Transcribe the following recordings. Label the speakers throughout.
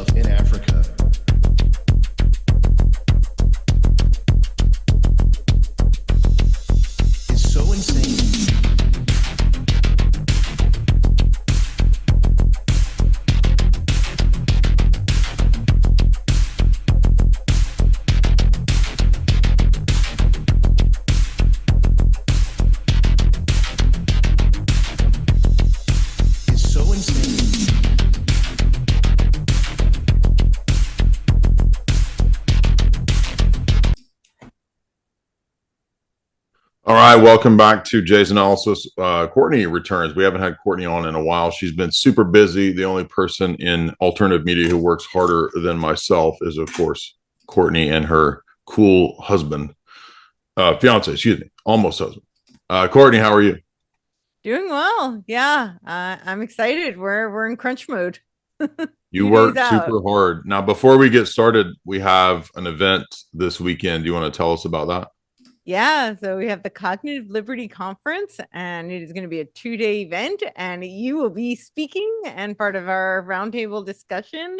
Speaker 1: stuff in Africa. Is so insane. Is so insane.
Speaker 2: All right, welcome back to Jay's Analysis. Courtenay returns. We haven't had Courtenay on in a while. She's been super busy. The only person in alternative media who works harder than myself is, of course, Courtenay and her cool husband, fiance, excuse me, almost husband. Courtenay, how are you?
Speaker 3: Doing well. Yeah. I'm excited. We're in crunch mode.
Speaker 2: You
Speaker 3: Few days
Speaker 2: work
Speaker 3: out.
Speaker 2: super hard. Now, before we get started, we have an event this weekend. Do you want to tell us about that?
Speaker 3: Yeah, so we have the Cognitive Liberty Conference, and it is going to be a 2-day event, and you will be speaking and part of our roundtable discussion.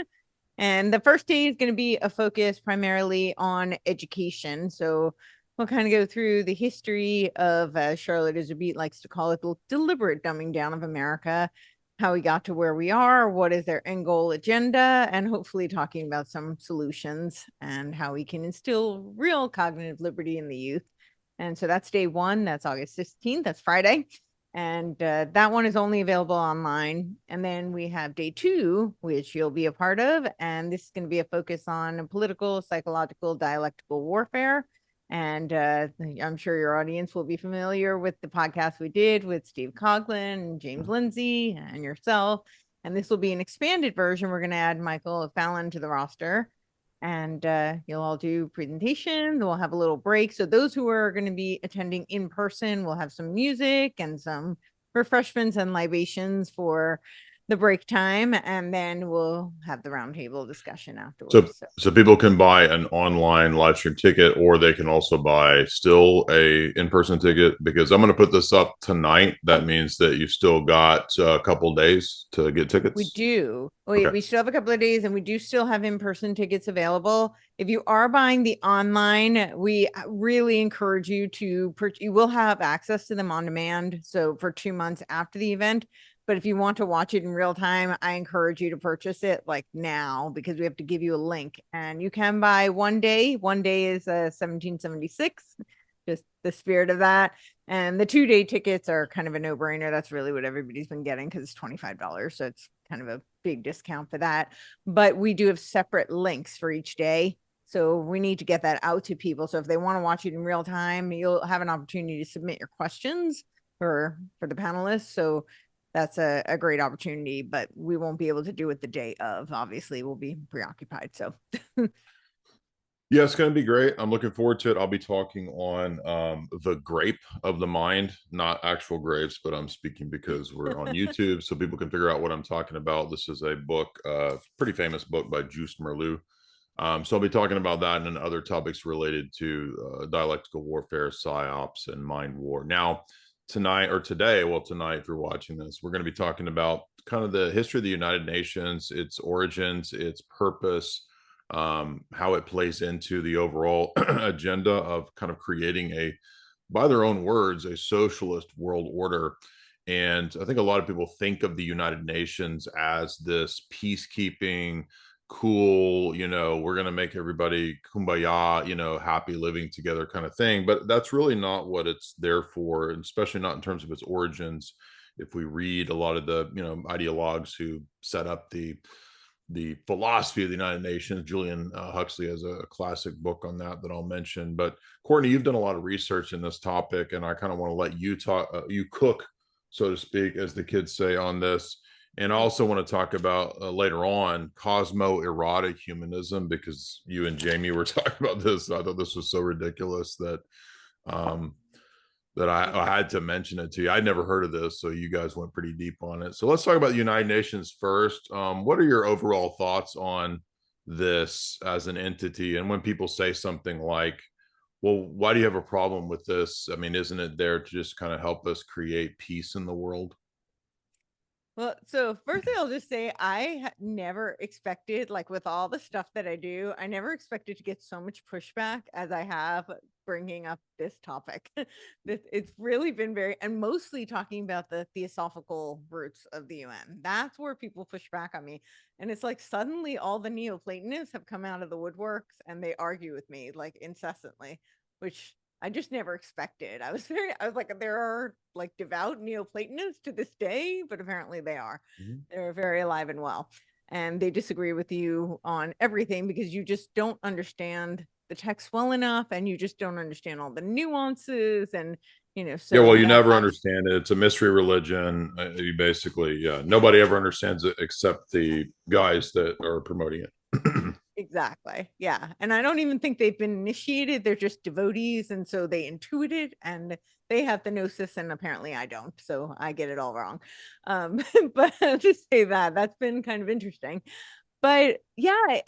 Speaker 3: And the first day is going to be a focus primarily on education. So we'll kind of go through the history of, Charlotte Iserbyt likes to call it, the deliberate dumbing down of America, how we got to where we are, what is their end goal agenda, and hopefully talking about some solutions and how we can instill real cognitive liberty in the youth. And so that's day one. That's August 16th. That's Friday. And that one is only available online. And then we have day two, which you'll be a part of. And this is going to be a focus on political, psychological, dialectical warfare. And I'm sure your audience will be familiar with the podcast we did with Steve Coughlin, James Lindsay, and yourself. And this will be an expanded version. We're going to add Michael Fallon to the roster. And you'll all do presentation. We'll have a little break. So those who are going to be attending in person will have some music and some refreshments and libations for the break time, and then we'll have the roundtable discussion afterwards.
Speaker 2: So people can buy an online live stream ticket, or they can also buy still a in-person ticket, because I'm going to put this up tonight. That means that you've still got a couple days to get tickets.
Speaker 3: We do.
Speaker 2: Okay.
Speaker 3: We still have a couple of days, and we do still have in-person tickets available. If you are buying the online, we really encourage you to you will have access to them on demand. So for 2 months after the event. But if you want to watch it in real time, I encourage you to purchase it like now, because we have to give you a link, and you can buy one day. One day is 1776, just the spirit of that. And the 2-day tickets are kind of a no-brainer. That's really what everybody's been getting, because it's $25. So it's kind of a big discount for that. But we do have separate links for each day. So we need to get that out to people. So if they want to watch it in real time, you'll have an opportunity to submit your questions for the panelists. So that's a great opportunity, but we won't be able to do it the day of. Obviously, we'll be preoccupied. So
Speaker 2: Yeah, it's going to be great. I'm looking forward to it. I'll be talking on the grape of the mind, not actual grapes, but I'm speaking because we're on YouTube, so people can figure out what I'm talking about. This is a book, pretty famous book by Juice Merleau. So I'll be talking about that and then other topics related to dialectical warfare, psyops, and mind war. Now, tonight, if you're watching this, we're going to be talking about kind of the history of the United Nations, its origins, its purpose, how it plays into the overall agenda of kind of creating by their own words, a socialist world order. And I think a lot of people think of the United Nations as this peacekeeping, cool, we're going to make everybody kumbaya, happy living together kind of thing. But that's really not what it's there for, and especially not in terms of its origins. If we read a lot of the, ideologues who set up the philosophy of the United Nations. Julian Huxley has a classic book on that I'll mention. But Courtenay, you've done a lot of research in this topic, and I kind of want to let you talk, you cook, so to speak, as the kids say, on this. And I also want to talk about later on cosmo-erotic humanism, because you and Jamie were talking about this. I thought this was so ridiculous that I had to mention it to you. I'd never heard of this, so you guys went pretty deep on it. So let's talk about the United Nations first. What are your overall thoughts on this as an entity? And when people say something like, well, why do you have a problem with this? I mean, isn't it there to just kind of help us create peace in the world?
Speaker 3: Well, so firstly, I'll just say never expected, like with all the stuff that I do, I never expected to get so much pushback as I have bringing up this topic. It's really been and mostly talking about the theosophical roots of the UN. That's where people push back on me. And it's like suddenly all the Neoplatonists have come out of the woodworks and they argue with me like incessantly, which I just never expected. I was like, there are like devout Neoplatonists to this day, but apparently they are.
Speaker 2: Mhm.
Speaker 3: They're very alive and well. And they disagree with you on everything because you just don't understand the text well enough and you just don't understand all the nuances. And,
Speaker 2: Yeah, well,
Speaker 3: so
Speaker 2: you never
Speaker 3: that's
Speaker 2: understand it. It's a mystery religion. You basically, yeah, nobody ever understands it except the guys that are promoting it.
Speaker 3: exactly. Yeah. And I don't even think they've been initiated. They're just devotees. And so they intuit it and they have the gnosis and apparently I don't. So I get it all wrong. But to say that's been kind of interesting. But yeah,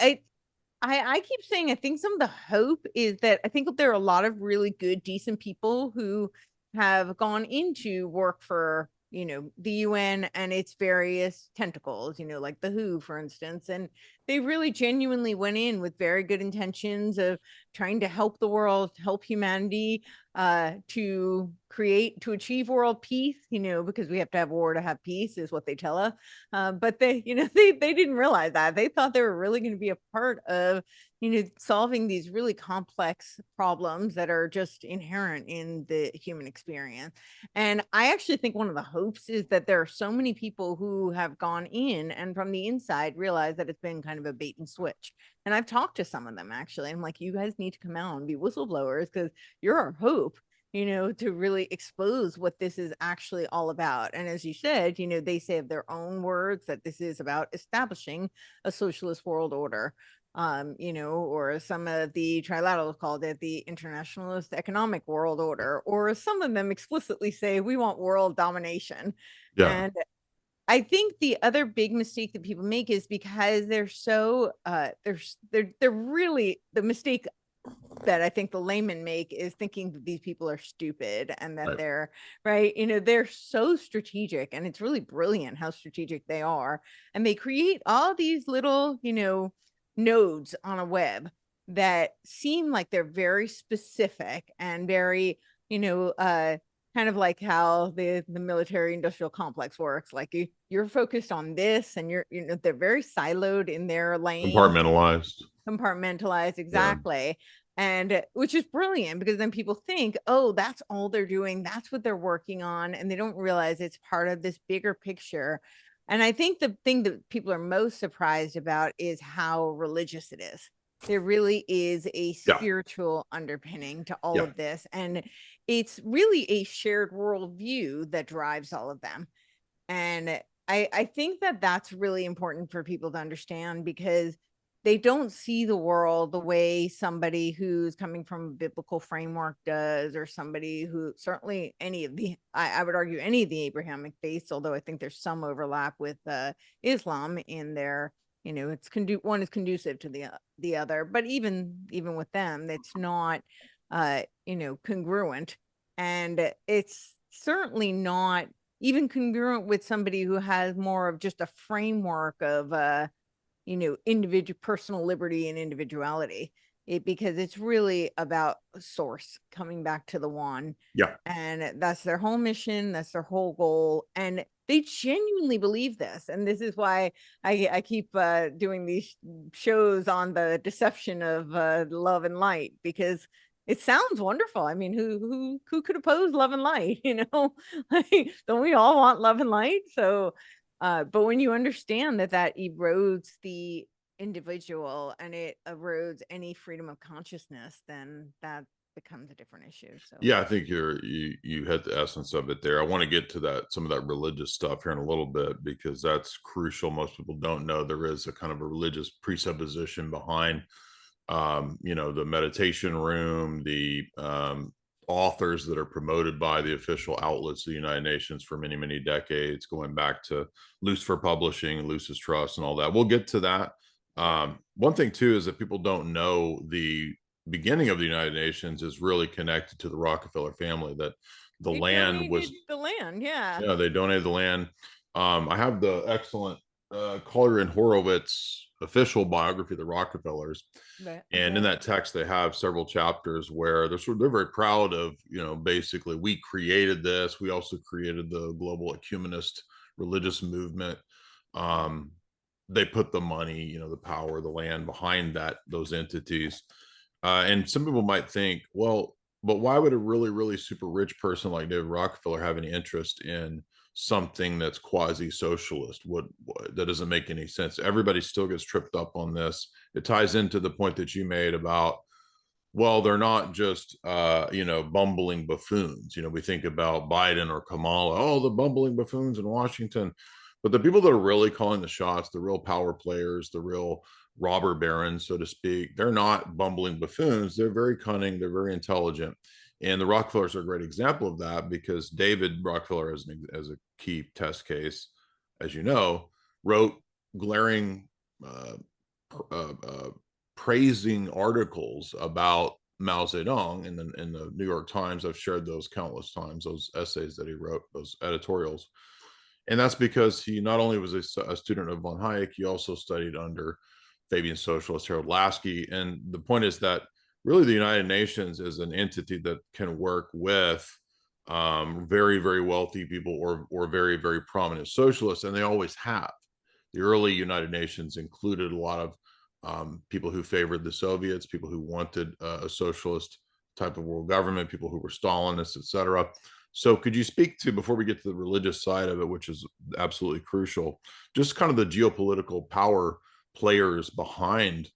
Speaker 3: I keep saying I think some of the hope is that I think there are a lot of really good, decent people who have gone into work for the UN and its various tentacles, like the WHO, for instance, and they really genuinely went in with very good intentions of trying to help the world, help humanity, to achieve world peace, because we have to have war to have peace, is what they tell us. But they, they didn't realize that. They thought they were really going to be a part of, solving these really complex problems that are just inherent in the human experience. And I actually think one of the hopes is that there are so many people who have gone in and from the inside realize that it's been kind of a bait and switch. And I've talked to some of them actually. I'm like, you guys need to come out and be whistleblowers because you're our hope, to really expose what this is actually all about. And as you said, they say of their own words that this is about establishing a socialist world order. Or some of the trilaterals called it the internationalist economic world order, or some of them explicitly say we want world domination.
Speaker 2: Yeah.
Speaker 3: And I think the other big mistake that people make is because they're so they're really the mistake that I think the laymen make is thinking that these people are stupid and that
Speaker 2: Right.
Speaker 3: they're right. They're so strategic and it's really brilliant how strategic they are. And they create all these little, nodes on a web that seem like they're very specific and very, kind of like how the military industrial complex works. Like you're focused on this and they're very siloed in their lane, compartmentalized, exactly. And which is brilliant because then people think, oh, that's all they're doing, that's what they're working on, and they don't realize it's part of this bigger picture. And I think the thing that people are most surprised about is how religious it is. There really is a spiritual underpinning to all of this, and it's really a shared worldview that drives all of them. And I think that that's really important for people to understand because they don't see the world the way somebody who's coming from a biblical framework does, or somebody who certainly I would argue any of the Abrahamic faiths, although I think there's some overlap with Islam in their, it's one is conducive to the other, but even with them, it's not, congruent. And it's certainly not even congruent with somebody who has more of just a framework of, individual personal liberty and individuality, because it's really about source, coming back to the one.
Speaker 2: Yeah.
Speaker 3: And that's their whole mission. That's their whole goal. And they genuinely believe this. And this is why I keep doing these shows on the deception of love and light, because it sounds wonderful. I mean, who could oppose love and light? Like, don't we all want love and light? So, but when you understand that erodes the individual and it erodes any freedom of consciousness, then that becomes a different issue. So
Speaker 2: Yeah, I think you hit the essence of it there. I want to get to some of that religious stuff here in a little bit because that's crucial. Most people don't know there is a kind of a religious presupposition behind the meditation room, the authors that are promoted by the official outlets of the United Nations for many, many decades, going back to Lucifer Publishing, Lucis Trust, and all that. We'll get to that. One thing too is that people don't know the beginning of the United Nations is really connected to the Rockefeller family. That the
Speaker 3: they
Speaker 2: land was
Speaker 3: donated the land, yeah.
Speaker 2: they donated the land. I have the excellent Collier and Horowitz official biography of the Rockefellers.
Speaker 3: Right.
Speaker 2: And in that text, they have several chapters where they're very proud of, basically we created this. We also created the global ecumenist religious movement. They put the money, the power, the land behind those entities. And some people might think, well, but why would a really, really super rich person like David Rockefeller have any interest in something that's quasi-socialist? What that doesn't make any sense. Everybody still gets tripped up on this. It ties into the point that you made about, well, they're not just bumbling buffoons. We think about Biden or Kamala, oh, the bumbling buffoons in Washington. But the people that are really calling the shots, the real power players, the real robber barons, so to speak, they're not bumbling buffoons. They're very cunning. They're very intelligent. And the Rockefellers are a great example of that, because David Rockefeller, as a key test case, as you know, wrote glaring praising articles about Mao Zedong in the New York Times. I've shared those countless times, those essays that he wrote, those editorials. And that's because he not only was a student of von Hayek, he also studied under Fabian socialist Harold Lasky. And the point is that really the United Nations is an entity that can work with very, very wealthy people or very, very prominent socialists, and they always have. The early United Nations included a lot of people who favored the Soviets, people who wanted a socialist type of world government, people who were Stalinists, etc. So could you speak to, before we get to the religious side of it, which is absolutely crucial, just kind of the geopolitical power players behind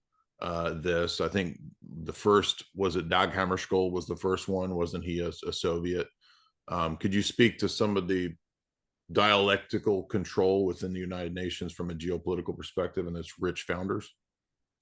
Speaker 2: this? I think the first, was it Dag Hammarskjöld was the first one? Wasn't he a Soviet? Could you speak to some of the dialectical control within the United Nations from a geopolitical perspective and its rich founders?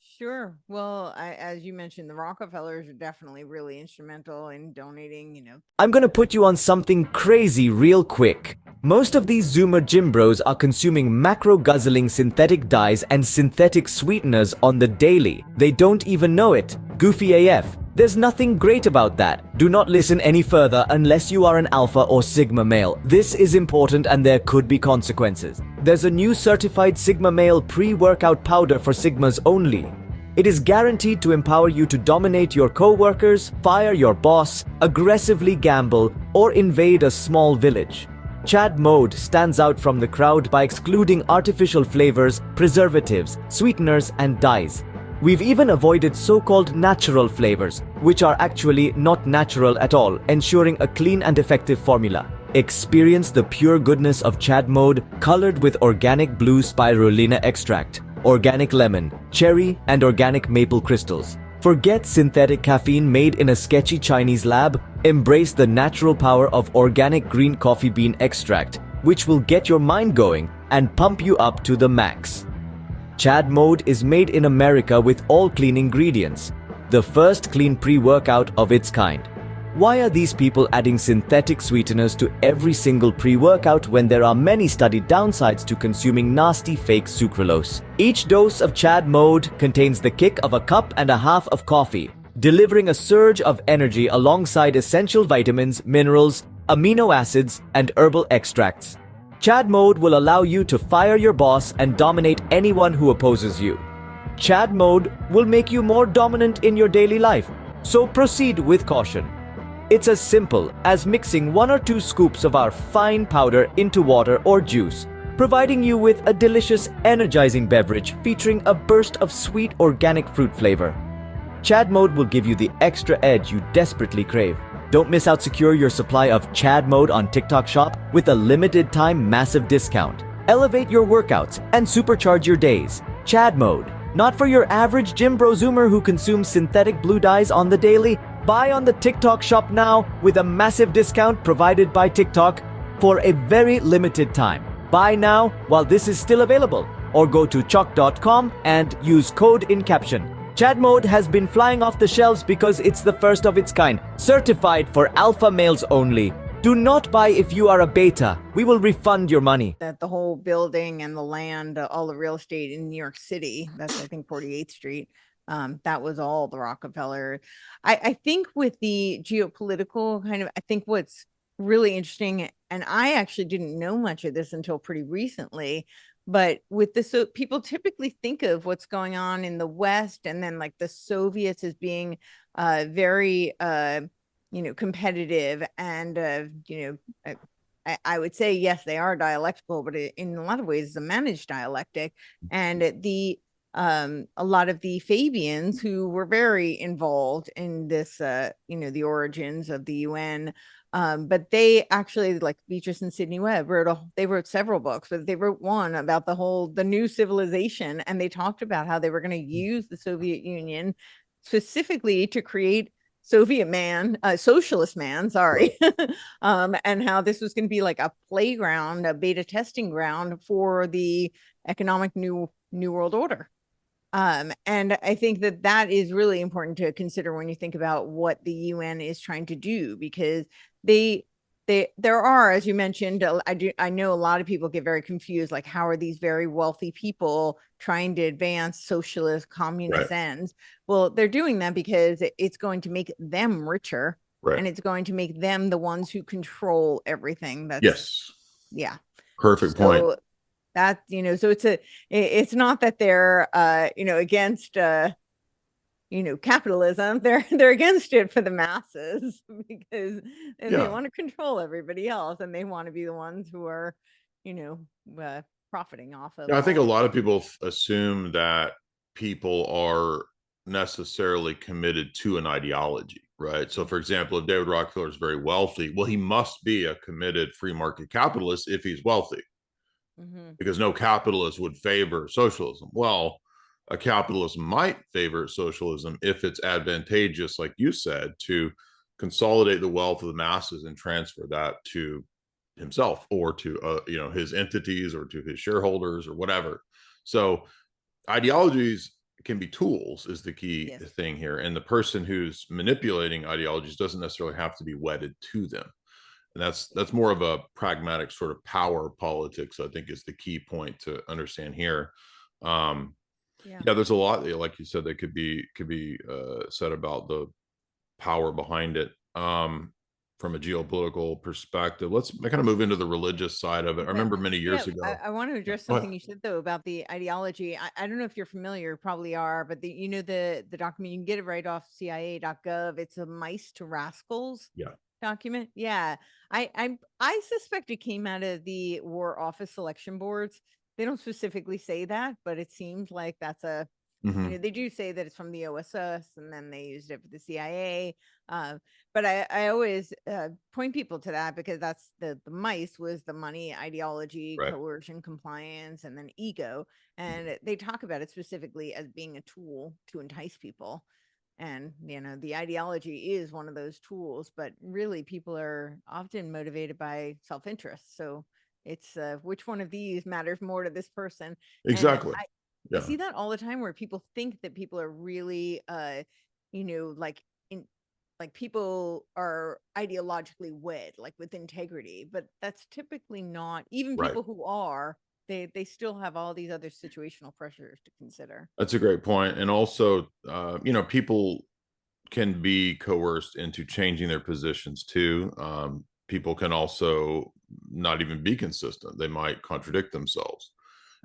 Speaker 3: Sure. Well, as you mentioned, the Rockefellers are definitely really instrumental in donating,
Speaker 4: I'm gonna put you on something crazy real quick. Most of these Zoomer gym bros are consuming macro-guzzling synthetic dyes and synthetic sweeteners on the daily. They don't even know it. Goofy AF. There's nothing great about that. Do not listen any further unless you are an alpha or sigma male. This is important and there could be consequences. There's a new certified sigma male pre-workout powder for sigmas only. It is guaranteed to empower you to dominate your co-workers, fire your boss, aggressively gamble, or invade a small village. Chad Mode stands out from the crowd by excluding artificial flavors, preservatives, sweeteners, and dyes. We've even avoided so-called natural flavors, which are actually not natural at all, ensuring a clean and effective formula. Experience the pure goodness of Chad Mode, colored with organic blue spirulina extract, organic lemon, cherry, and organic maple crystals. Forget synthetic caffeine made in a sketchy Chinese lab. Embrace the natural power of organic green coffee bean extract, which will get your mind going and pump you up to the max. Chad Mode is made in America with all clean ingredients, the first clean pre-workout of its kind. Why are these people adding synthetic sweeteners to every single pre-workout when there are many studied downsides to consuming nasty fake sucralose? Each dose of Chad Mode contains the kick of a cup and a half of coffee, delivering a surge of energy alongside essential vitamins, minerals, amino acids, and herbal extracts. Chad Mode will allow you to fire your boss and dominate anyone who opposes you. Chad Mode will make you more dominant in your daily life, so proceed with caution. It's as simple as mixing 1 or 2 scoops of our fine powder into water or juice, providing you with a delicious, energizing beverage featuring a burst of sweet organic fruit flavor. Chad Mode will give you the extra edge you desperately crave. Don't miss out. Secure your supply of Chad Mode on TikTok Shop with a limited time massive discount. Elevate your workouts and supercharge your days. Chad Mode. Not for your average gym bro zoomer who consumes synthetic blue dyes on the daily. Buy on the TikTok Shop now with a massive discount provided by TikTok for a very limited time. Buy now while this is still available, or go to chalk.com and use code in caption. Chad Mode has been flying off the shelves because it's the first of its kind, certified for alpha males only. Do not buy if you are a beta. We will refund your money.
Speaker 3: That the whole building and the land, all the real estate in New York City, that's I think 48th Street, that was all the Rockefeller. I think with the geopolitical kind of, I think what's really interesting. And I actually didn't know much of this until pretty recently. But with the so people typically think of what's going on in the West and then like the Soviets as being very competitive and I would say yes, they are dialectical, but in a lot of ways, it's a managed dialectic. And a lot of the Fabians who were very involved in this, the origins of the UN. But they actually, like Beatrice and Sidney Webb, they wrote several books, but they wrote one about the new civilization, and they talked about how they were going to use the Soviet Union specifically to create socialist man, sorry, and how this was going to be like a playground, a beta testing ground for the economic new world order. And I think that is really important to consider when you think about what the UN is trying to do, because there are, as you mentioned, I know a lot of people get very confused, like how are these very wealthy people trying to advance socialist communist ends? Well, they're doing that because it's going to make them richer, and it's going to make them the ones who control everything. Yeah,
Speaker 2: perfect point.
Speaker 3: That, so it's not that they're against capitalism. They're against it for the masses because they want to control everybody else, and they want to be the ones who are profiting off of.
Speaker 2: I think a lot of people assume that people are necessarily committed to an ideology, right? So for example, if David Rockefeller is very wealthy, well, he must be a committed free market capitalist if he's wealthy. Because no capitalist would favor socialism. Well, a capitalist might favor socialism if it's advantageous, like you said, to consolidate the wealth of the masses and transfer that to himself or to his entities or to his shareholders or whatever. So ideologies can be tools, is the key thing here, and the person who's manipulating ideologies doesn't necessarily have to be wedded to them. And that's more of a pragmatic sort of power politics, I think, is the key point to understand here. There's a lot, like you said, that could be said about the power behind it. From a geopolitical perspective, let's kind of move into the religious side of it. I remember many years ago.
Speaker 3: I want to address something you said though about the ideology. I don't know if you're familiar, probably are, but the document, you can get it right off CIA.gov. It's a Mice to Rascals document. I suspect it came out of the War Office selection boards. They don't specifically say that, but it seems like that's they do say that it's from the OSS, and then they used it for the CIA. But I always point people to that, because that's the mice was the money, ideology, coercion, compliance, and then ego. And they talk about it specifically as being a tool to entice people. And, the ideology is one of those tools, but really people are often motivated by self-interest. So it's which one of these matters more to this person?
Speaker 2: Exactly.
Speaker 3: I see that all the time, where people think that people are really, people are ideologically wed, like with integrity, but that's typically not. Even people who are, they still have all these other situational pressures to consider.
Speaker 2: That's a great point. And also, people can be coerced into changing their positions too. People can also not even be consistent. They might contradict themselves.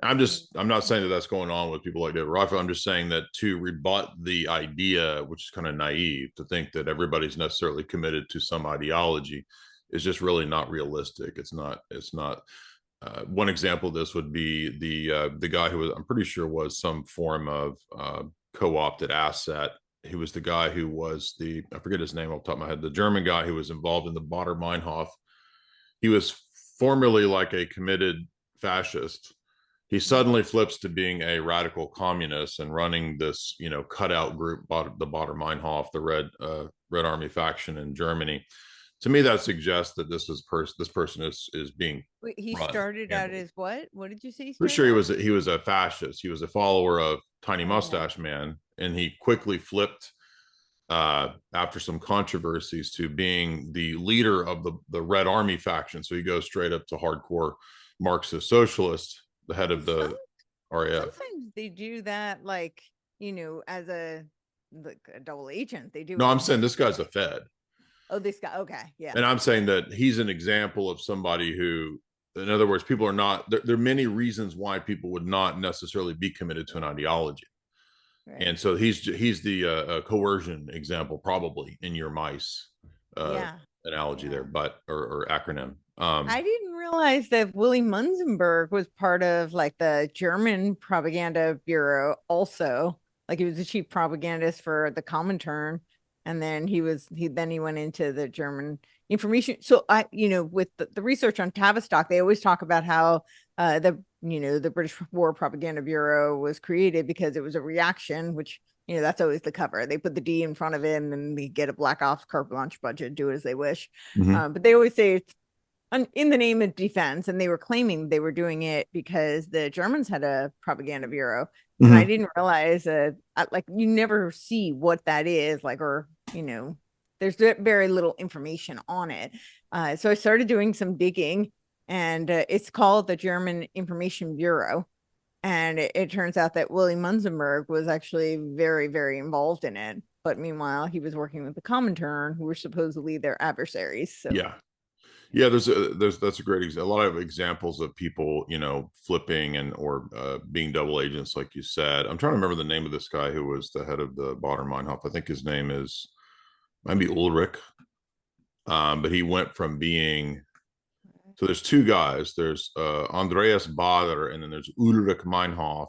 Speaker 2: I'm not saying that that's going on with people like David Rockefeller. I'm just saying that to rebut the idea, which is kind of naive, to think that everybody's necessarily committed to some ideology, is just really not realistic. It's not. One example of this would be the guy who I'm pretty sure was some form of co-opted asset. He was the guy who was I forget his name off the top of my head, the German guy who was involved in the Baader Meinhof. He was formerly like a committed fascist. He suddenly flips to being a radical communist and running this, cutout group, the Baader Meinhof, the Red Army faction in Germany. To me, that suggests that this person is being.
Speaker 3: Wait, he started out as what? What did you say?
Speaker 2: Pretty sure he was a fascist. He was a follower of Tiny Mustache Man, and he quickly flipped after some controversies to being the leader of the Red Army faction. So he goes straight up to hardcore Marxist socialist, the head of the RAF.
Speaker 3: Sometimes they do that, as a double agent. They do.
Speaker 2: No, I'm saying this guy's a Fed.
Speaker 3: Oh, this guy. Okay. Yeah.
Speaker 2: And I'm saying that he's an example of somebody who, in other words, people are not, there are many reasons why people would not necessarily be committed to an ideology.
Speaker 3: Right.
Speaker 2: And so he's the coercion example, probably in your mice
Speaker 3: Yeah.
Speaker 2: analogy there,
Speaker 3: Yeah.
Speaker 2: but or acronym.
Speaker 3: I didn't realize that Willy Munzenberg was part of like the German propaganda bureau also. Like he was the chief propagandist for the Comintern, and then he went into the German information. So with the research on Tavistock, they always talk about how the British War Propaganda Bureau was created because it was a reaction, which that's always the cover. They put the D in front of it, and then they get a black ops carte blanche budget, do as they wish. But they always say it's in the name of defense, and they were claiming they were doing it because the Germans had a propaganda bureau. And I didn't realize like you never see what that is, like, or there's very little information on it. So I started doing some digging, and it's called the German Information Bureau. And it turns out that Willy Munzenberg was actually very, very involved in it. But meanwhile, he was working with the Comintern, who were supposedly their adversaries. So
Speaker 2: yeah, that's a great example. A lot of examples of people, flipping or being double agents, like you said. I'm trying to remember the name of this guy who was the head of the Baader Meinhof. I think his name is maybe Ulrich. But he went from being, so there's two guys. There's Andreas Baader, and then there's Ulrich Meinhof.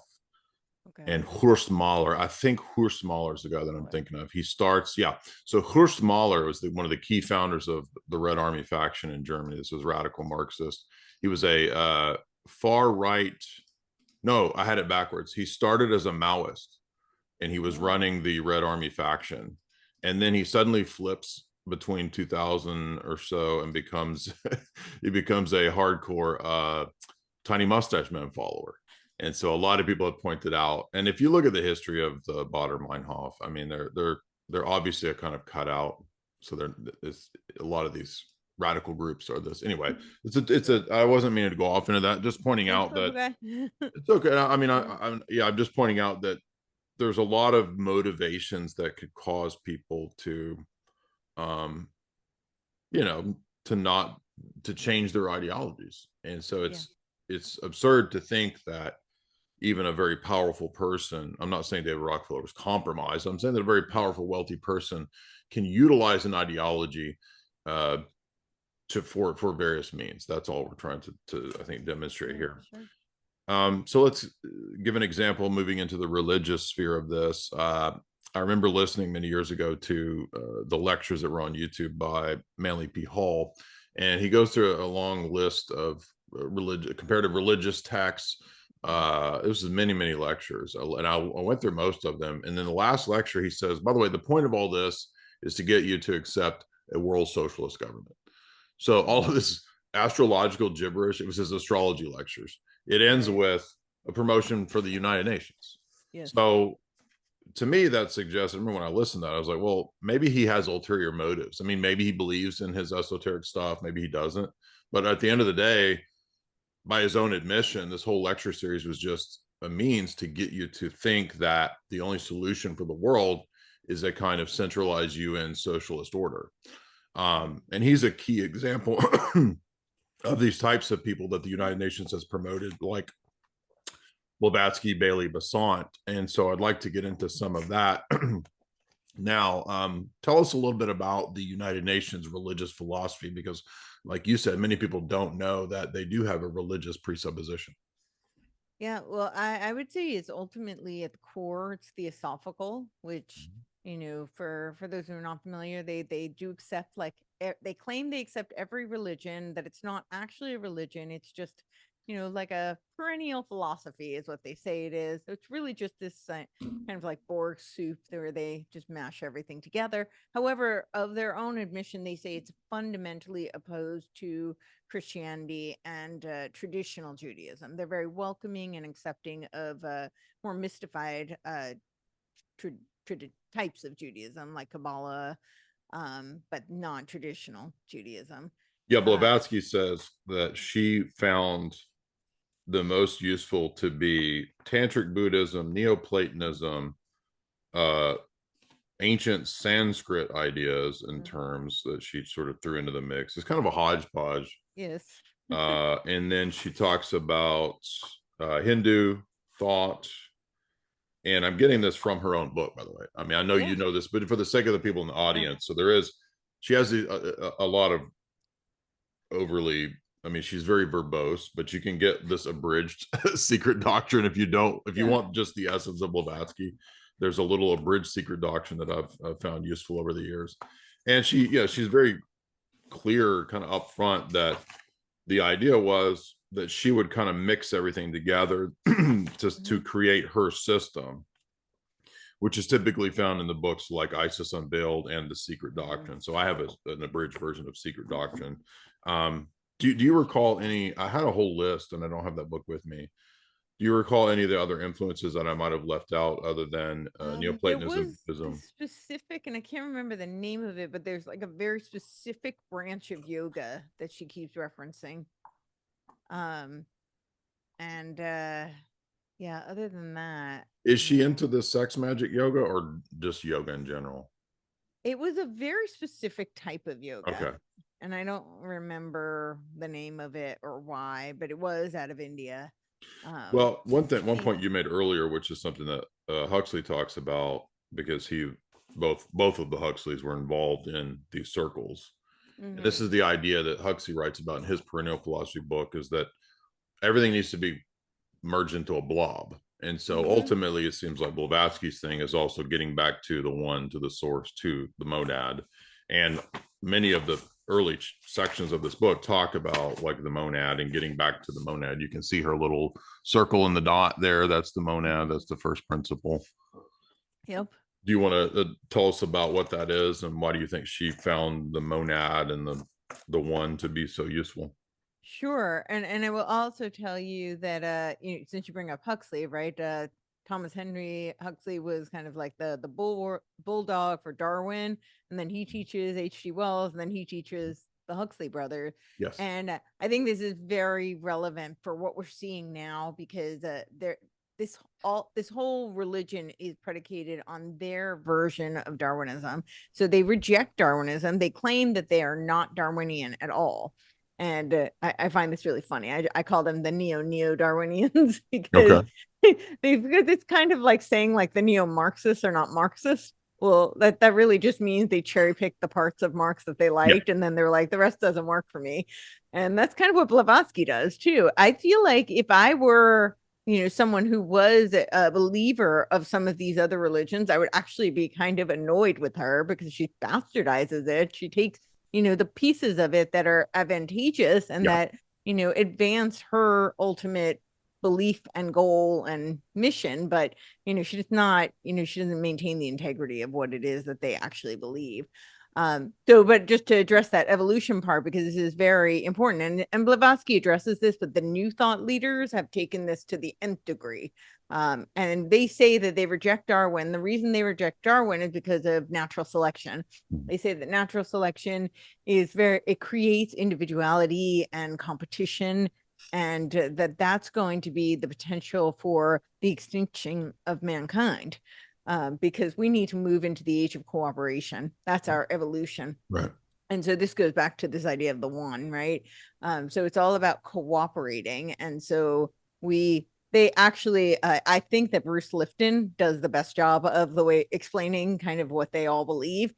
Speaker 3: Okay.
Speaker 2: And Horst Mahler. I think Horst Mahler is the guy that I'm thinking of. He starts, So Horst Mahler was one of the key founders of the Red Army faction in Germany. This was radical Marxist. He was a far right. No, I had it backwards. He started as a Maoist, and he was running the Red Army faction, and then he suddenly flips between 2000 or so and becomes he becomes a hardcore Tiny Mustache Men follower. And so a lot of people have pointed out, and if you look at the history of the Baader Meinhof, I mean, they're obviously a kind of cutout. So there's a lot of these radical groups are this anyway. It's a I wasn't meaning to go off into that. Just pointing out that it's okay. I mean, I'm just pointing out that there's a lot of motivations that could cause people to, to change their ideologies, and so it's absurd to think that even a very powerful person, I'm not saying David Rockefeller was compromised, I'm saying that a very powerful, wealthy person can utilize an ideology for various means. That's all we're trying to I think demonstrate here. Sure. So let's give an example moving into the religious sphere of this. I remember listening many years ago to the lectures that were on YouTube by Manly P. Hall, and he goes through a long list of comparative religious texts. This is many lectures, and I went through most of them. And then the last lecture, he says, by the way, the point of all this is to get you to accept a world socialist government. So all of this astrological gibberish, it was his astrology lectures. It ends with a promotion for the United Nations. Yes. So to me, that suggests, I remember when I listened to that, I was like, well, maybe he has ulterior motives. I mean, maybe he believes in his esoteric stuff, maybe he doesn't. But at the end of the day, by his own admission, this whole lecture series was just a means to get you to think that the only solution for the world is a kind of centralized UN socialist order. And he's a key example of these types of people that the United Nations has promoted, like Blavatsky, Bailey, Besant. And so I'd like to get into some of that. Now, tell us a little bit about the United Nations religious philosophy, because like you said, many people don't know that they do have a religious presupposition.
Speaker 3: Yeah, well, I would say it's ultimately at the core, it's theosophical, which, for those who are not familiar, they do accept, like, they claim they accept every religion, that it's not actually a religion. It's just, like a perennial philosophy is what they say it is. So it's really just this kind of like Borg soup where they just mash everything together. However, of their own admission, they say it's fundamentally opposed to Christianity and traditional Judaism. They're very welcoming and accepting of more mystified types of Judaism, like Kabbalah, but non-traditional Judaism.
Speaker 2: Yeah, Blavatsky says that she found the most useful to be Tantric Buddhism, Neoplatonism, ancient Sanskrit ideas and terms that she sort of threw into the mix. It's kind of a hodgepodge.
Speaker 3: Yes.
Speaker 2: And then she talks about Hindu thought. And I'm getting this from her own book, by the way. I mean, I know
Speaker 3: Yeah.
Speaker 2: you know this, but for the sake of the people in the audience, so there is, she has a lot of overly, I mean, she's very verbose, but you can get this abridged secret doctrine if you don't, if you
Speaker 3: Yeah.
Speaker 2: want just the essence of Blavatsky. There's a little abridged secret doctrine that I've found useful over the years. And she, yeah, she's very clear, kind of upfront, that the idea was that she would kind of mix everything together to create her system, which is typically found in the books like Isis Unveiled and The Secret Doctrine. So I have an abridged version of Secret Doctrine. Do you recall any? I had a whole list, and I don't have that book with me. Do you recall any of the other influences that I might have left out other than
Speaker 3: There
Speaker 2: Neoplatonism?
Speaker 3: was a specific, and I can't remember the name of it, but there's like a very specific branch of yoga that she keeps referencing. And yeah, other than that,
Speaker 2: Is she
Speaker 3: no.
Speaker 2: into the sex magic yoga or just yoga in general?
Speaker 3: It was a very specific type of yoga.
Speaker 2: Okay.
Speaker 3: And I don't remember the name of it or why, but it was out of India.
Speaker 2: Well, one point you made earlier, which is something that Huxley talks about, because both of the Huxleys were involved in these circles. And this is the idea that Huxley writes about in his perennial philosophy book, is that everything needs to be merged into a blob. And so ultimately, it seems like Blavatsky's thing is also getting back to the one, to the source, to the monad. And many of the early sections of this book talk about like the monad and getting back to the monad. You can see her little circle in the dot there. That's the monad. That's the first principle.
Speaker 3: Yep.
Speaker 2: Do you want to tell us about what that is, and why do you think she found the monad and the one to be so useful?
Speaker 3: Sure. And I will also tell you that since you bring up Huxley, right? Thomas Henry Huxley was kind of like the bulldog for Darwin, and then he teaches H.G. Wells, and then he teaches the Huxley brothers.
Speaker 2: Yes.
Speaker 3: And I think this is very relevant for what we're seeing now, because this whole religion is predicated on their version of Darwinism. So they reject Darwinism. They claim that they are not Darwinian at all. And I find this really funny. I call them the neo-Darwinians because because it's kind of like saying like the neo-Marxists are not Marxists. Well, that really just means they cherry picked the parts of Marx that they liked, and then they're like, the rest doesn't work for me. And that's kind of what Blavatsky does too. I feel like if I were, someone who was a believer of some of these other religions, I would actually be kind of annoyed with her, because she bastardizes it. She takes the pieces of it that are advantageous and that advance her ultimate belief and goal and mission, but she does not, she doesn't maintain the integrity of what it is that they actually believe. But just to address that evolution part, because this is very important, and Blavatsky addresses this, but the new thought leaders have taken this to the nth degree. And they say that they reject Darwin. The reason they reject Darwin is because of natural selection. They say that natural selection it creates individuality and competition, and that's going to be the potential for the extinction of mankind, because we need to move into the age of cooperation. That's our evolution.
Speaker 2: Right.
Speaker 3: And so this goes back to this idea of the one, right? So it's all about cooperating. And so they actually, I think that Bruce Lifton does the best job of the way explaining kind of what they all believe.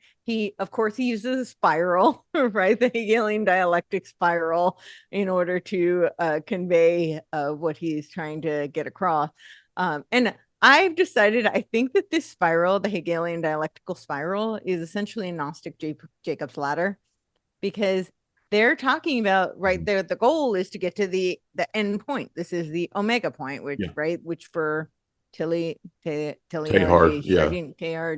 Speaker 3: Of course, he uses a spiral, right? The Hegelian dialectic spiral, in order to convey what he's trying to get across. And I've decided, I think that this spiral, the Hegelian dialectical spiral, is essentially a Gnostic Jacob's ladder, because they're talking about, right there, the goal is to get to the end point. This is the omega point, which for Teilhard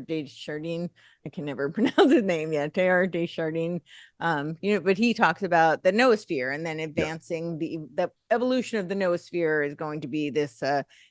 Speaker 3: de Chardin, I can never pronounce his name. Teilhard de Chardin, but he talks about the noosphere, and then advancing the evolution of the noosphere is going to be this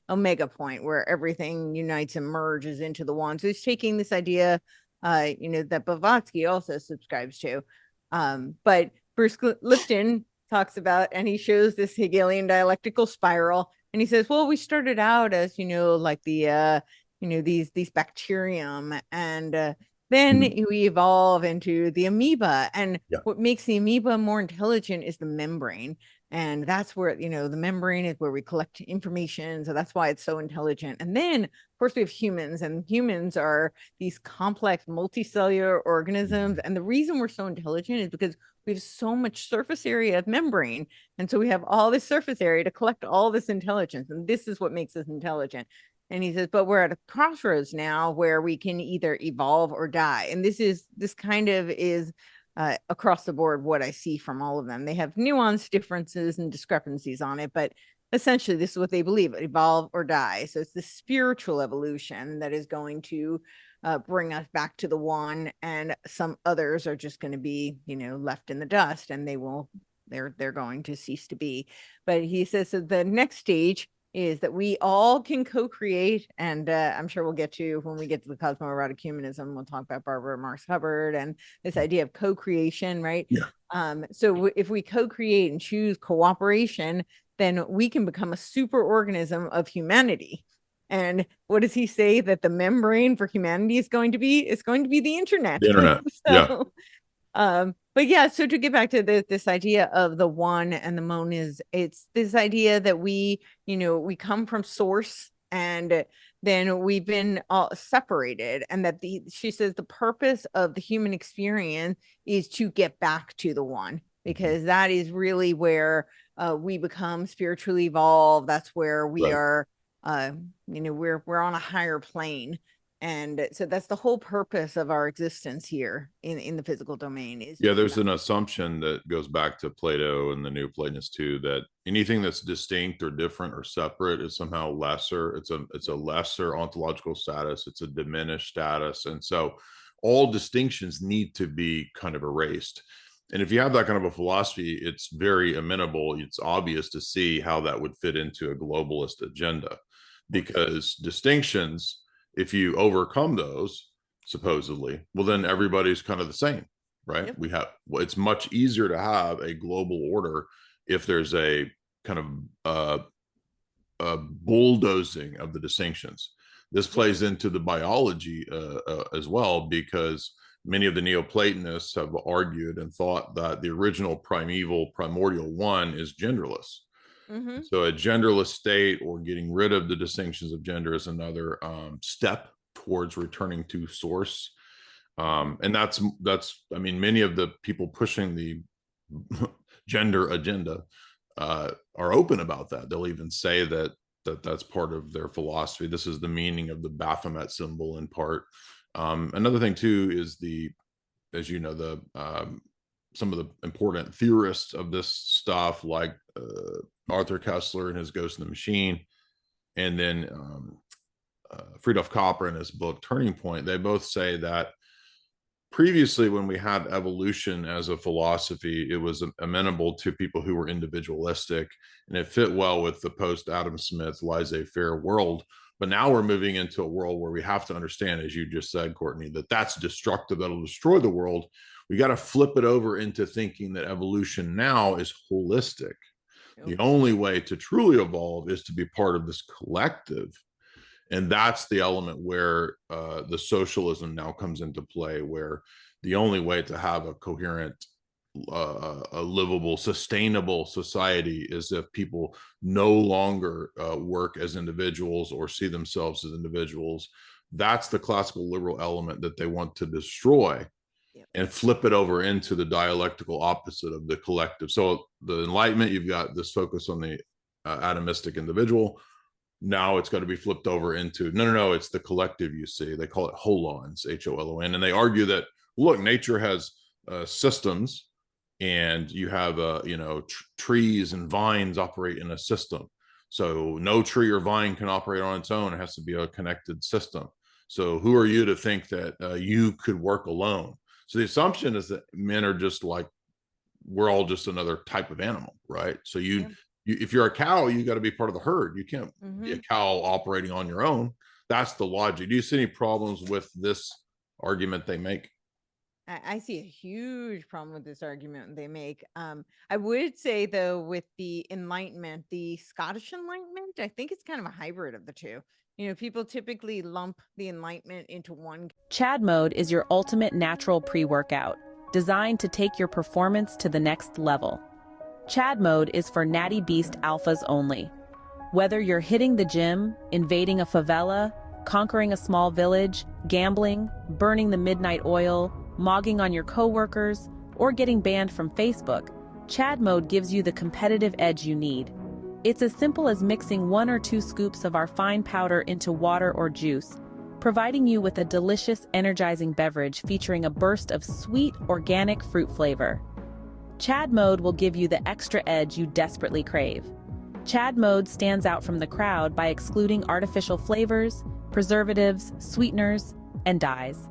Speaker 3: omega point where everything unites and merges into the one. So he's taking this idea, that Blavatsky also subscribes to. But Bruce Lipton talks about, and he shows this Hegelian dialectical spiral, and he says, well, we started out as, like the these bacterium, and then we evolve into the amoeba. And what makes the amoeba more intelligent is the membrane. And that's where, the membrane is where we collect information. So that's why it's so intelligent. And then, of course, we have humans, and humans are these complex multicellular organisms. And the reason we're so intelligent is because we have so much surface area of membrane. And so we have all this surface area to collect all this intelligence. And this is what makes us intelligent. And he says, but we're at a crossroads now where we can either evolve or die. And this kind of is across the board what I see from all of them. They have nuanced differences and discrepancies on it, but essentially this is what they believe: evolve or die. So it's the spiritual evolution that is going to bring us back to the one, and some others are just going to be, left in the dust, and they're going to cease to be. But he says that the next stage is that we all can co-create, and I'm sure we'll get to, when we get to the cosmoerotic humanism, we'll talk about Barbara Marx Hubbard and this idea of co-creation, right? So if we co-create and choose cooperation, then we can become a super organism of humanity. And what does he say that the membrane for humanity is going to be? It's going to be the internet.
Speaker 2: The internet.
Speaker 3: But yeah, so to get back to this idea of the one and the moon, it's this idea that we come from source, and then we've been all separated, and that she says the purpose of the human experience is to get back to the one, because that is really where we become spiritually evolved. That's where we are, we're on a higher plane. And so that's the whole purpose of our existence here in the physical domain.
Speaker 2: There's an assumption that goes back to Plato and the New Platonists too, that anything that's distinct or different or separate is somehow lesser. It's a lesser ontological status. It's a diminished status. And so all distinctions need to be kind of erased. And if you have that kind of a philosophy, it's very amenable. It's obvious to see how that would fit into a globalist agenda, because distinctions, if you overcome those, supposedly, well, then everybody's kind of the same, right? It's much easier to have a global order if there's a kind of bulldozing of the distinctions. This plays into the biology as well, because many of the Neoplatonists have argued and thought that the original primordial one is genderless. So a genderless state, or getting rid of the distinctions of gender, is another step towards returning to source. And that's many of the people pushing the gender agenda are open about that. They'll even say that's part of their philosophy. This is the meaning of the Baphomet symbol in part. Another thing too is as you know, some of the important theorists of this stuff, like Arthur Koestler and his Ghost in the Machine, and then Friedhof Capra in his book Turning Point, they both say that previously, when we had evolution as a philosophy, it was amenable to people who were individualistic, and it fit well with the post-Adam Smith laissez-faire world. But now we're moving into a world where we have to understand, as you just said, Courtney, that that's destructive, that'll destroy the world. We got to flip it over into thinking that evolution now is holistic. The only way to truly evolve is to be part of this collective. And that's the element where the socialism now comes into play, where the only way to have a coherent, a livable, sustainable society is if people no longer work as individuals or see themselves as individuals. That's the classical liberal element that they want to destroy and flip it over into the dialectical opposite of the collective. So the Enlightenment, you've got this focus on the atomistic individual. Now it's got to be flipped over into no, it's the collective. You see, they call it holons, HOLON, and they argue that, look, nature has systems, and you have trees and vines operate in a system. So no tree or vine can operate on its own. It has to be a connected system. So who are you to think that you could work alone? So the assumption is that men are just like, we're all just another type of animal, right? So if you're a cow, you got to be part of the herd. You can't be a cow operating on your own. That's the logic. Do you see any problems with this argument they make?
Speaker 3: I see a huge problem with this argument they make. I would say though, with the Enlightenment, the Scottish Enlightenment, I think it's kind of a hybrid of the two. People typically lump the Enlightenment into one.
Speaker 5: Chad Mode is your ultimate natural pre-workout, designed to take your performance to the next level. Chad Mode is for natty beast alphas only. Whether you're hitting the gym, invading a favela, conquering a small village, gambling, burning the midnight oil, mogging on your coworkers, or getting banned from Facebook, Chad Mode gives you the competitive edge you need. It's as simple as mixing 1 or 2 scoops of our fine powder into water or juice, providing you with a delicious, energizing beverage featuring a burst of sweet, organic fruit flavor. Chad Mode will give you the extra edge you desperately crave. Chad Mode stands out from the crowd by excluding artificial flavors, preservatives, sweeteners, and dyes.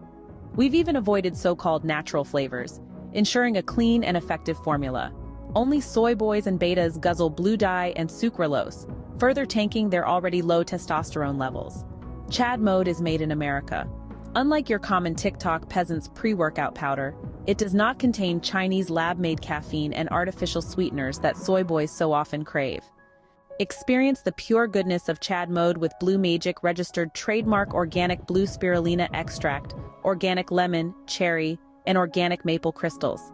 Speaker 5: We've even avoided so-called natural flavors, ensuring a clean and effective formula. Only soy boys and betas guzzle blue dye and sucralose, further tanking their already low testosterone levels. Chad Mode is made in America. Unlike your common TikTok peasant's pre-workout powder, it does not contain Chinese lab-made caffeine and artificial sweeteners that soy boys so often crave. Experience the pure goodness of Chad Mode with Blue Magic registered trademark organic blue spirulina extract, organic lemon, cherry, and organic maple crystals.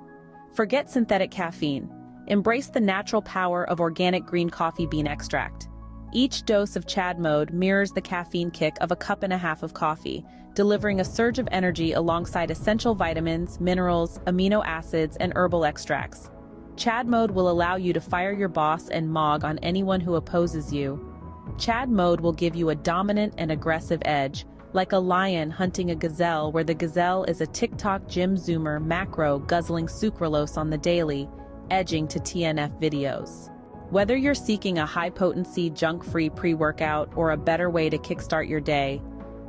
Speaker 5: Forget synthetic caffeine. Embrace the natural power of organic green coffee bean extract. Each dose of Chad Mode mirrors the caffeine kick of a cup and a half of coffee, delivering a surge of energy alongside essential vitamins, minerals, amino acids, and herbal extracts. Chad Mode will allow you to fire your boss and mog on anyone who opposes you. Chad Mode will give you a dominant and aggressive edge, like a lion hunting a gazelle, where the gazelle is a TikTok gym zoomer macro guzzling sucralose on the daily, edging to TNF videos. Whether you're seeking a high-potency, junk-free pre-workout or a better way to kickstart your day,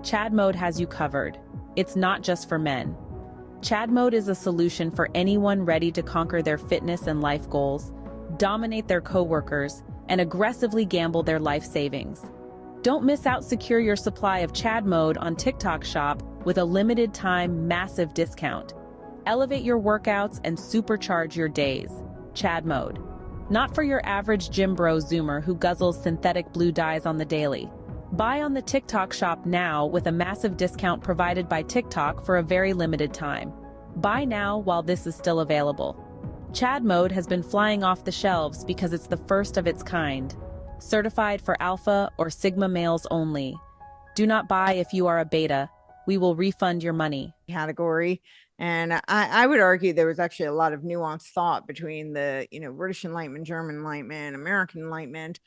Speaker 5: Chad Mode has you covered. It's not just for men. Chad Mode is a solution for anyone ready to conquer their fitness and life goals, dominate their coworkers, and aggressively gamble their life savings. Don't miss out. Secure your supply of Chad Mode on TikTok Shop with a limited-time massive discount. Elevate your workouts and supercharge your days. Chad Mode. Not for your average gym bro zoomer who guzzles synthetic blue dyes on the daily. Buy on the TikTok Shop now with a massive discount provided by TikTok for a very limited time. Buy now while this is still available. Chad Mode has been flying off the shelves because it's the first of its kind. Certified for alpha or sigma males only. Do not buy if you are a beta. We will refund your money.
Speaker 3: Category. And I would argue there was actually a lot of nuanced thought between the, British Enlightenment, German Enlightenment, American Enlightenment,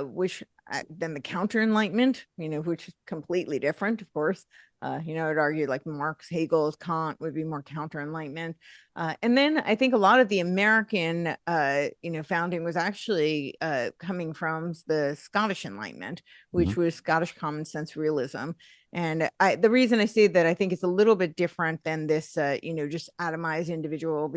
Speaker 3: which then the counter Enlightenment, which is completely different, of course. I'd argue like Marx, Hegel's, Kant would be more counter Enlightenment. And then I think a lot of the American, founding was actually coming from the Scottish Enlightenment, which was Scottish common sense realism. And the reason I say that I think it's a little bit different than this, just atomized individual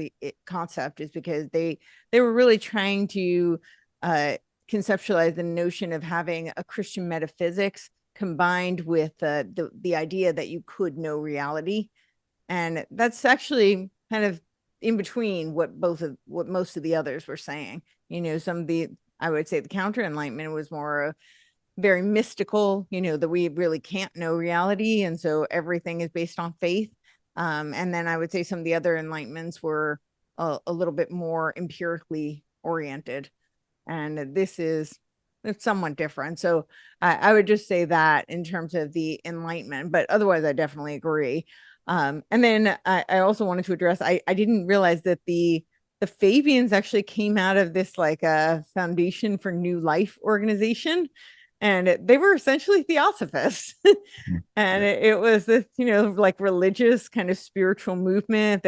Speaker 3: concept is because they were really trying to conceptualize the notion of having a Christian metaphysics combined with the idea that you could know reality. And that's actually kind of in between what most of the others were saying. I would say the counter Enlightenment was more very mystical, that we really can't know reality. And so everything is based on faith. And then I would say some of the other Enlightenments were a little bit more empirically oriented. And it's somewhat different. So I would just say that in terms of the Enlightenment, but otherwise I definitely agree. And then I also wanted to address, I didn't realize that the Fabians actually came out of this like a Foundation for New Life organization. And they were essentially theosophists. And it was this, like religious kind of spiritual movement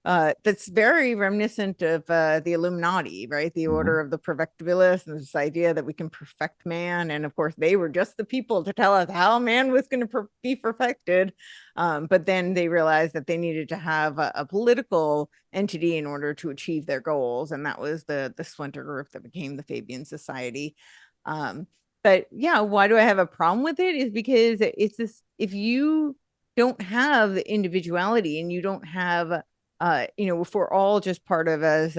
Speaker 3: that's very reminiscent of the Illuminati, right? The order of the perfectibilists, and this idea that we can perfect man. And of course, they were just the people to tell us how man was going to be perfected. But then they realized that they needed to have a political entity in order to achieve their goals. And that was the splinter group that became the Fabian Society. But yeah, why do I have a problem with it? Is because it's this, if you don't have the individuality and you don't have if we're all just part of, as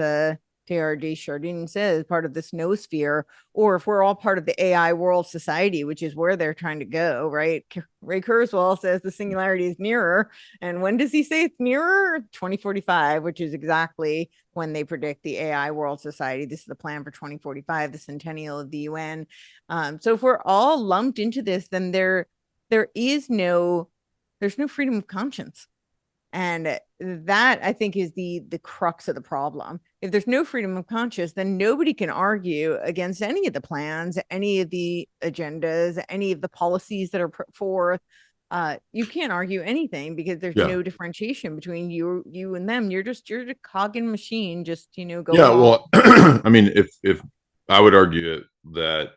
Speaker 3: TRD Chardin says, part of this noosphere, or if we're all part of the AI world society, which is where they're trying to go, right? Ray Kurzweil says the singularity is nearer. And when does he say it's nearer? 2045, which is exactly when they predict the AI world society. This is the plan for 2045, the centennial of the UN. So if we're all lumped into this, then there's no freedom of conscience. And that, I think, is the crux of the problem. If there's no freedom of conscience, then nobody can argue against any of the plans, any of the agendas, any of the policies that are put forth. You can't argue anything because there's no differentiation between you and them. You're a cog in machine, just go
Speaker 2: well, I mean, if I would argue that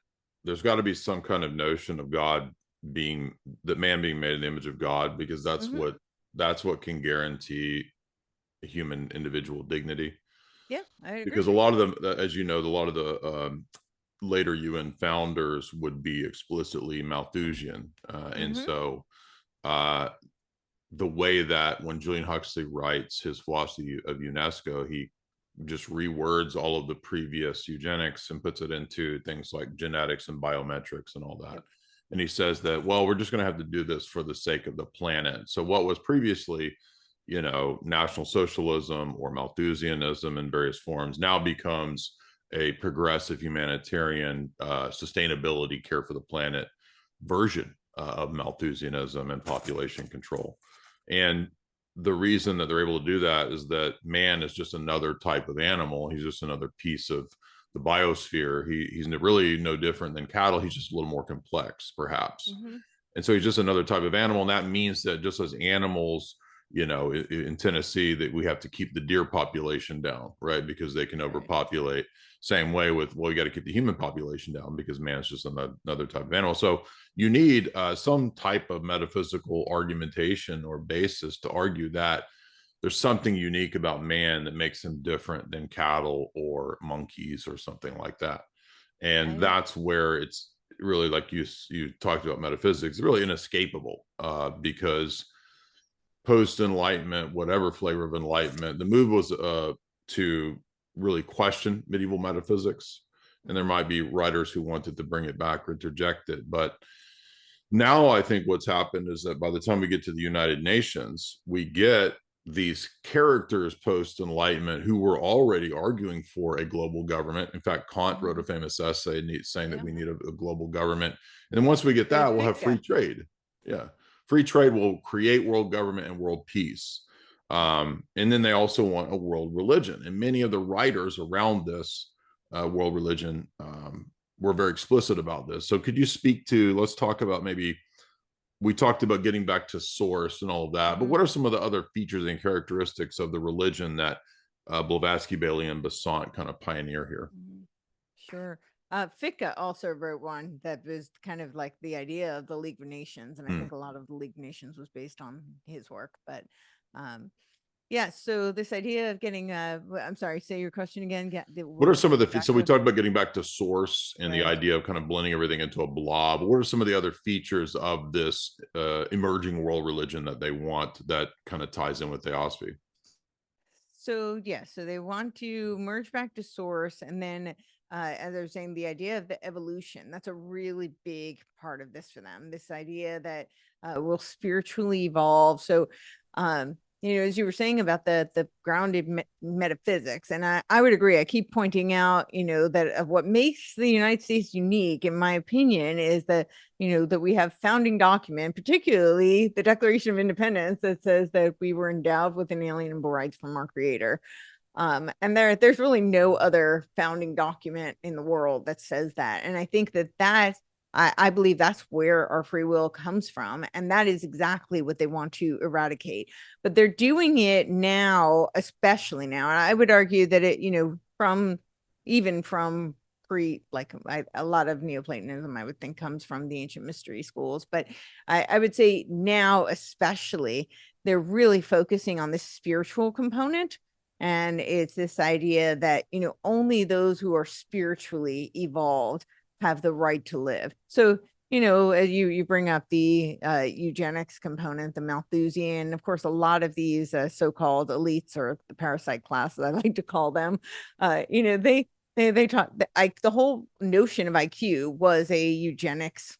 Speaker 2: there's got to be some kind of notion of man being made in the image of God, because that's what can guarantee a human individual dignity.
Speaker 3: Yeah, I agree.
Speaker 2: Because a lot of them, as you know, a lot of the later UN founders would be explicitly Malthusian, and so the way that when Julian Huxley writes his philosophy of UNESCO, he just rewords all of the previous eugenics and puts it into things like genetics and biometrics and all that. Yep. And he says that, well, we're just going to have to do this for the sake of the planet. So what was previously, National Socialism or Malthusianism in various forms now becomes a progressive humanitarian sustainability, care for the planet version of Malthusianism and population control. And the reason that they're able to do that is that man is just another type of animal. He's just another piece of the biosphere. He's really no different than cattle. He's just a little more complex, perhaps. And so he's just another type of animal. And that means that just as animals, in Tennessee, that we have to keep the deer population down, right? Because they can overpopulate. Same way with, well, you got to keep the human population down because man's just another type of animal. So you need some type of metaphysical argumentation or basis to argue that there's something unique about man that makes him different than cattle or monkeys or something like that. And that's where it's really, like you talked about metaphysics, really inescapable, because post-enlightenment, whatever flavor of enlightenment, the move was to really question medieval metaphysics. And there might be writers who wanted to bring it back or reject it. But now I think what's happened is that by the time we get to the United Nations, we get these characters post-enlightenment who were already arguing for a global government. In fact, Kant wrote a famous essay saying that we need a global government. And then once we get that, we'll have free trade. Yeah. Free trade will create world government and world peace. And then they also want a world religion. And many of the writers around this world religion were very explicit about this. So could you speak to, let's talk about, maybe we talked about getting back to source and all of that, but what are some of the other features and characteristics of the religion that Blavatsky, Bailey, and Besant kind of pioneer here?
Speaker 3: Sure. Fichte also wrote one that was kind of like the idea of the League of Nations. And I think a lot of the League of Nations was based on his work. But so this idea of getting, I'm sorry, say your question again.
Speaker 2: What are some of the, so we talked about getting back to source and the idea of kind of blending everything into a blob. What are some of the other features of this emerging world religion that they want that kind of ties in with theosophy?
Speaker 3: So they want to merge back to source, and then as I was saying, the idea of the evolution, that's a really big part of this for them. This idea that we'll spiritually evolve. So as you were saying about the grounded metaphysics, and I would agree. I keep pointing out, that of what makes the United States unique, in my opinion, is that, that we have founding document, particularly the Declaration of Independence, that says that we were endowed with inalienable rights from our Creator. And there's really no other founding document in the world that says that. And I think that I believe that's where our free will comes from. And that is exactly what they want to eradicate. But they're doing it now, especially now. And I would argue that it, from a lot of Neoplatonism, I would think, comes from the ancient mystery schools. But I would say now, especially, they're really focusing on this spiritual component. And it's this idea that, only those who are spiritually evolved have the right to live. So you bring up the eugenics component, the Malthusian, of course, a lot of these so-called elites, or the parasite class, as I like to call them, they taught the whole notion of IQ was a eugenics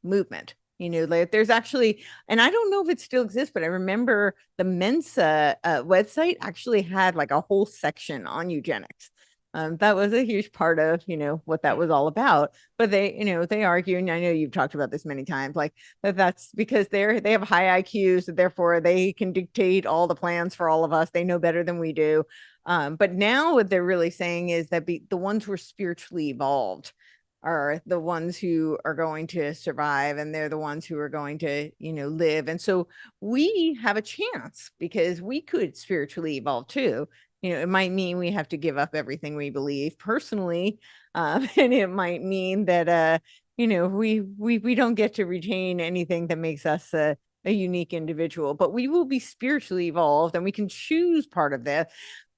Speaker 3: movement. Like there's actually, and I don't know if it still exists, but I remember the Mensa website actually had like a whole section on eugenics. That was a huge part of what that was all about. But they argue, and I know you've talked about this many times, like that's because they have high IQs, so therefore they can dictate all the plans for all of us. They know better than we do. But now what they're really saying is that the ones who are spiritually evolved are the ones who are going to survive, and they're the ones who are going to live. And so we have a chance because we could spiritually evolve too. It might mean we have to give up everything we believe personally, and it might mean that we don't get to retain anything that makes us a unique individual, but we will be spiritually evolved, and we can choose part of this.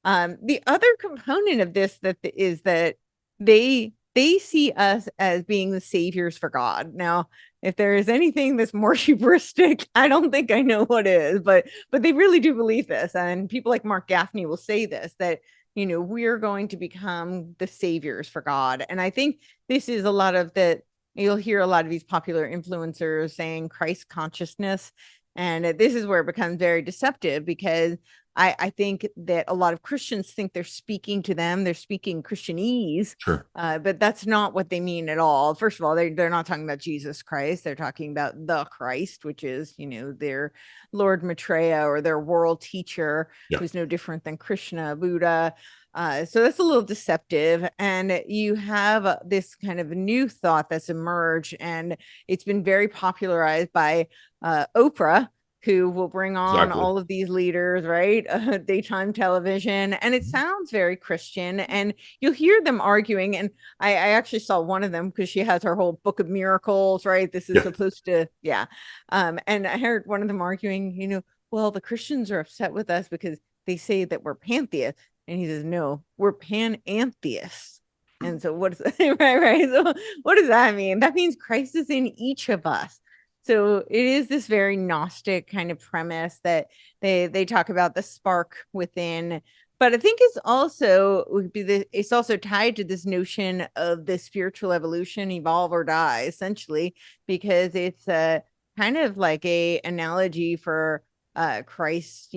Speaker 3: The other component of this is that they see us as being the saviors for God. Now, if there is anything that's more hubristic, I don't think I know what is, but they really do believe this. And people like Mark Gaffney will say this, that we're going to become the saviors for God. And I think this is a lot of that. You'll hear a lot of these popular influencers saying Christ consciousness. And this is where it becomes very deceptive, because I think that a lot of Christians think they're speaking to them. They're speaking Christianese,
Speaker 2: Sure.
Speaker 3: but that's not what they mean at all. First of all, they're not talking about Jesus Christ. They're talking about the Christ, which is, their Lord Maitreya, or their world teacher, who's no different than Krishna, Buddha. So that's a little deceptive. And you have this kind of new thought that's emerged, and it's been very popularized by Oprah, who will bring on all of these leaders, right? Daytime television. And it sounds very Christian, and you'll hear them arguing. And I actually saw one of them, because she has her whole book of miracles, right? This is supposed to, and I heard one of them arguing, well, the Christians are upset with us because they say that we're pantheists. And he says, no, we're panentheists. And so what is right? So what does that mean? That means Christ is in each of us. So it is this very Gnostic kind of premise that they talk about the spark within. But I think it's also tied to this notion of the spiritual evolution, evolve or die, essentially, because it's kind of like a analogy for Christ,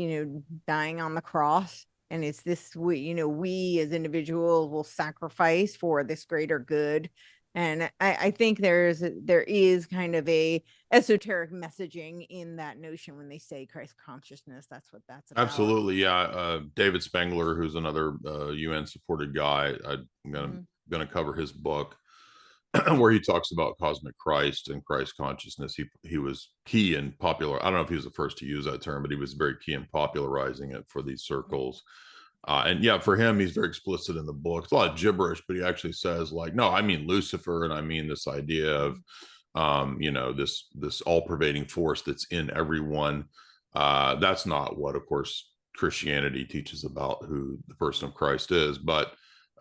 Speaker 3: dying on the cross. And it's this, we as individuals will sacrifice for this greater good. And I think there is kind of a esoteric messaging in that notion when they say Christ consciousness. That's what that's about.
Speaker 2: Absolutely, yeah. David Spangler, who's another UN supported guy, I'm gonna cover his book where he talks about cosmic Christ and Christ consciousness. He was key in popular. I don't know if he was the first to use that term, but he was very key in popularizing it for these circles. And yeah, for him, he's very explicit in the book. It's a lot of gibberish, but he actually says, like, no, I mean Lucifer, and I mean this idea of this all-pervading force that's in everyone. That's not what, of course, Christianity teaches about who the person of Christ is. But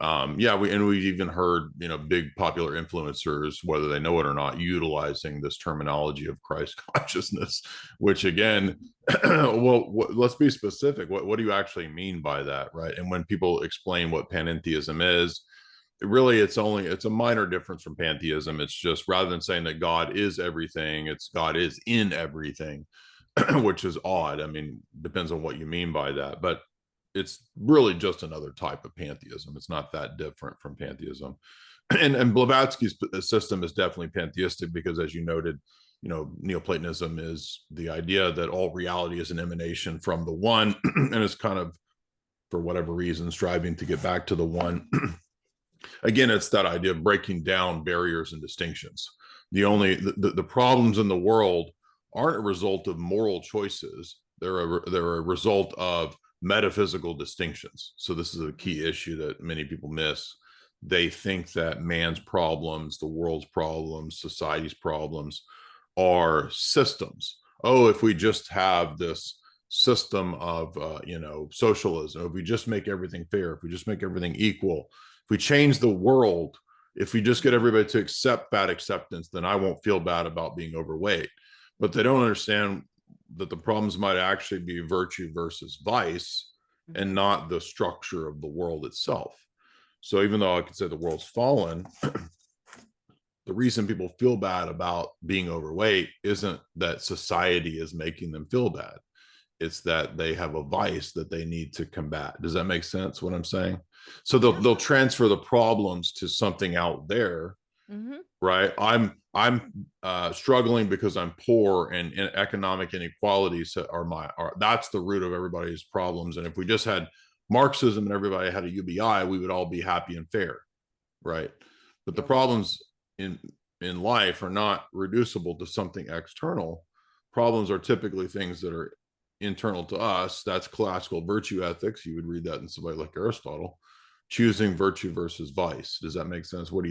Speaker 2: we've even heard big popular influencers, whether they know it or not, utilizing this terminology of Christ consciousness, which again, let's be specific. What do you actually mean by that, right? And when people explain what panentheism is, it's a minor difference from pantheism. It's just, rather than saying that God is everything, it's God is in everything, which is odd. I mean, depends on what you mean by that, but it's really just another type of pantheism. It's not that different from pantheism. And Blavatsky's system is definitely pantheistic, because, as you noted, Neoplatonism is the idea that all reality is an emanation from the one, and it's kind of, for whatever reason, striving to get back to the one. Again, it's that idea of breaking down barriers and distinctions. The problems in the world aren't a result of moral choices. They're a result of metaphysical distinctions. So this is a key issue that many people miss. They think that man's problems, the world's problems, society's problems are systems. Oh, if we just have this system of socialism, if we just make everything fair, if we just make everything equal, if we change the world, If we just get everybody to accept fat acceptance, then I won't feel bad about being overweight. But they don't understand that the problems might actually be virtue versus vice and not the structure of the world itself. So even though I could say the world's fallen, the reason people feel bad about being overweight isn't that society is making them feel bad. It's that they have a vice that they need to combat. Does that make sense what I'm saying? So they'll transfer the problems to something out there, right? I'm struggling because I'm poor, and economic inequalities are that's the root of everybody's problems. And if we just had Marxism and everybody had a UBI, we would all be happy and fair, right? But the problems in life are not reducible to something external. Problems are typically things that are internal to us. That's classical virtue ethics. You would read that in somebody like Aristotle, choosing virtue versus vice. Does that make sense? What do you